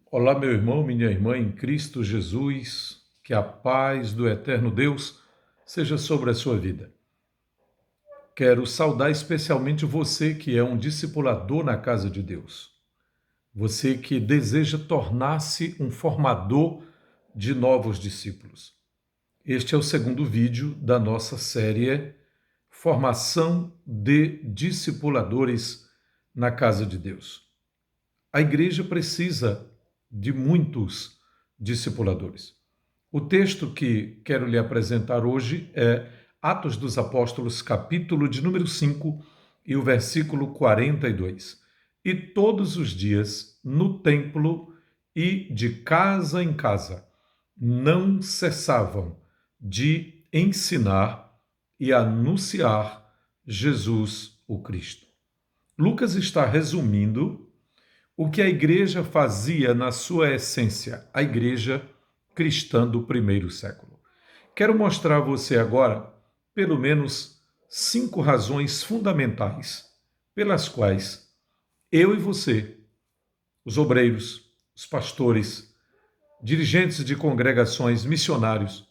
Olá, meu irmão, minha irmã em Cristo Jesus, que a paz do eterno Deus seja sobre a sua vida. Quero saudar especialmente você que é um discipulador na casa de Deus. Você que deseja tornar-se um formador de novos discípulos. Este é o segundo vídeo da nossa série Formação de Discipuladores na Casa de Deus. A igreja precisa de muitos discipuladores. O texto que quero lhe apresentar hoje é Atos dos Apóstolos, capítulo de número 5 e o versículo 42. E todos os dias, no templo e de casa em casa, não cessavam de ensinar e anunciar Jesus o Cristo. Lucas está resumindo o que a igreja fazia na sua essência, a igreja cristã do primeiro século. Quero mostrar a você agora, pelo menos, 5 razões fundamentais pelas quais eu e você, os obreiros, os pastores, dirigentes de congregações, missionários,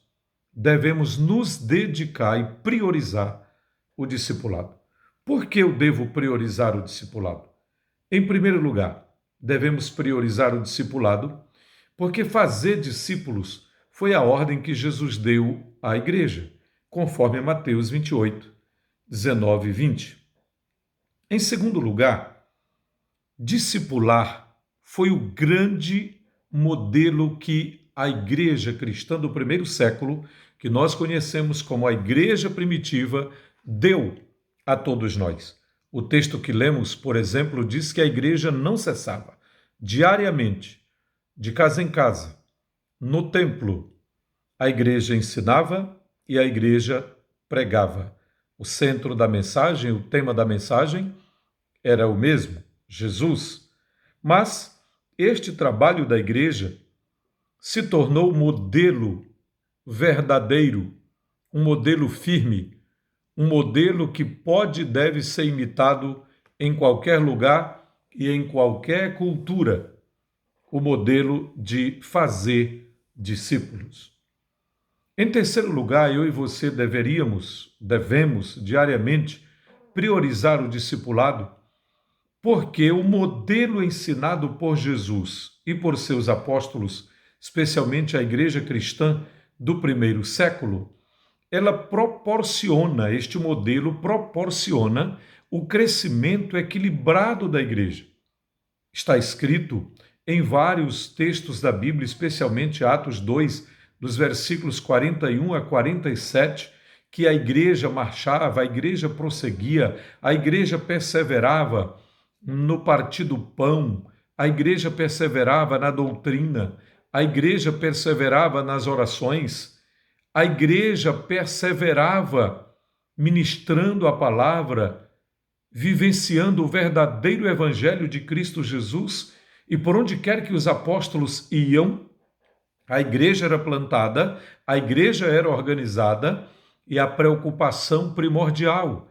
devemos nos dedicar e priorizar o discipulado. Por que eu devo priorizar o discipulado? Em primeiro lugar, devemos priorizar o discipulado, porque fazer discípulos foi a ordem que Jesus deu à igreja, conforme Mateus 28, 19 e 20. Em segundo lugar, discipular foi o grande modelo que a igreja cristã do primeiro século, que nós conhecemos como a igreja primitiva, deu a todos nós. O texto que lemos, por exemplo, diz que a igreja não cessava, diariamente, de casa em casa, no templo, a igreja ensinava e a igreja pregava. O centro da mensagem, o tema da mensagem era o mesmo, Jesus. Mas este trabalho da igreja se tornou modelo verdadeiro, um modelo firme, um modelo que pode e deve ser imitado em qualquer lugar e em qualquer cultura, o modelo de fazer discípulos. Em terceiro lugar, eu e você devemos diariamente priorizar o discipulado, porque o modelo ensinado por Jesus e por seus apóstolos, especialmente a igreja cristã do primeiro século, este modelo proporciona o crescimento equilibrado da igreja. Está escrito em vários textos da Bíblia, especialmente Atos 2, dos versículos 41 a 47, que a igreja marchava, a igreja prosseguia, a igreja perseverava no partir do pão, a igreja perseverava na doutrina, a igreja perseverava nas orações, a igreja perseverava ministrando a palavra, vivenciando o verdadeiro evangelho de Cristo Jesus, e por onde quer que os apóstolos iam, a igreja era plantada, a igreja era organizada, e a preocupação primordial,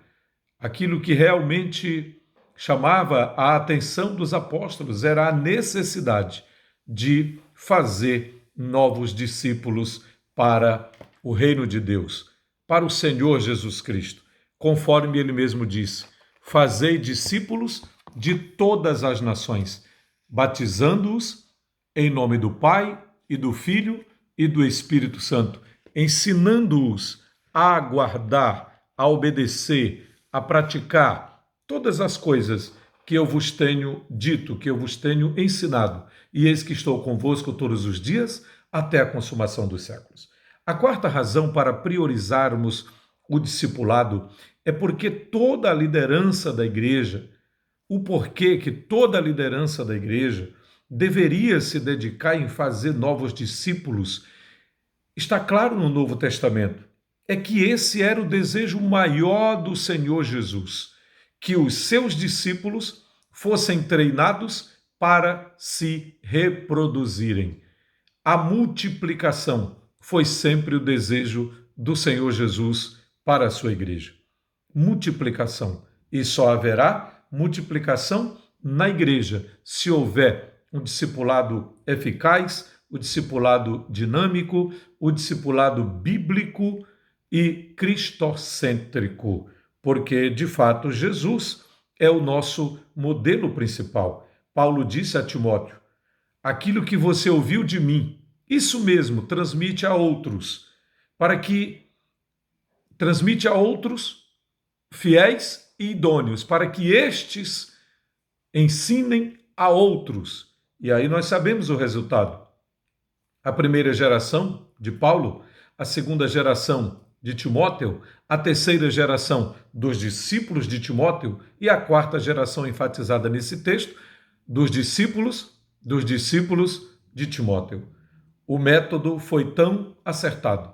aquilo que realmente chamava a atenção dos apóstolos, era a necessidade de fazer novos discípulos para o reino de Deus, para o Senhor Jesus Cristo. Conforme ele mesmo disse, fazei discípulos de todas as nações, batizando-os em nome do Pai e do Filho e do Espírito Santo, ensinando-os a guardar, a obedecer, a praticar todas as coisas que eu vos tenho dito, que eu vos tenho ensinado. E eis que estou convosco todos os dias até a consumação dos séculos. A quarta razão para priorizarmos o discipulado é porque toda a liderança da igreja, o porquê que toda a liderança da igreja deveria se dedicar em fazer novos discípulos, está claro no Novo Testamento. É que esse era o desejo maior do Senhor Jesus, que os seus discípulos fossem treinados para se reproduzirem. A multiplicação foi sempre o desejo do Senhor Jesus para a sua igreja. Multiplicação. E só haverá multiplicação na igreja se houver um discipulado eficaz, o discipulado dinâmico, o discipulado bíblico e cristocêntrico, porque, de fato, Jesus é o nosso modelo principal. Paulo disse a Timóteo: aquilo que você ouviu de mim, isso mesmo, transmite a outros fiéis e idôneos, para que estes ensinem a outros. E aí nós sabemos o resultado. A primeira geração de Paulo, a segunda geração de Timóteo, a terceira geração dos discípulos de Timóteo e a quarta geração enfatizada nesse texto, dos discípulos de Timóteo. O método foi tão acertado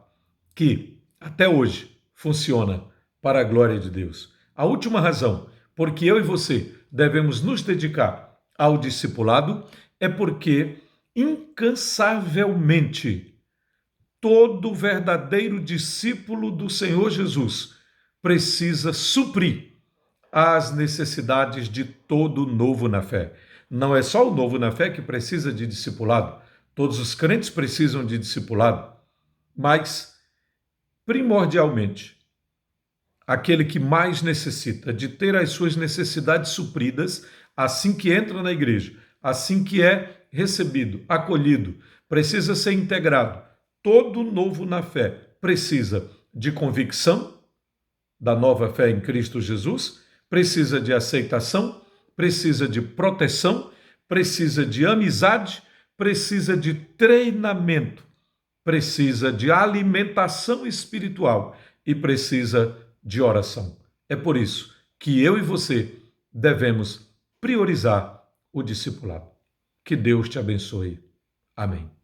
que até hoje funciona para a glória de Deus. A última razão por que eu e você devemos nos dedicar ao discipulado é porque incansavelmente todo verdadeiro discípulo do Senhor Jesus precisa suprir as necessidades de todo novo na fé. Não é só o novo na fé que precisa de discipulado, todos os crentes precisam de discipulado, mas primordialmente aquele que mais necessita de ter as suas necessidades supridas assim que entra na igreja, assim que é recebido, acolhido, precisa ser integrado. Todo novo na fé precisa de convicção da nova fé em Cristo Jesus, precisa de aceitação, precisa de proteção, precisa de amizade, precisa de treinamento, precisa de alimentação espiritual e precisa de oração. É por isso que eu e você devemos priorizar o discipulado. Que Deus te abençoe. Amém.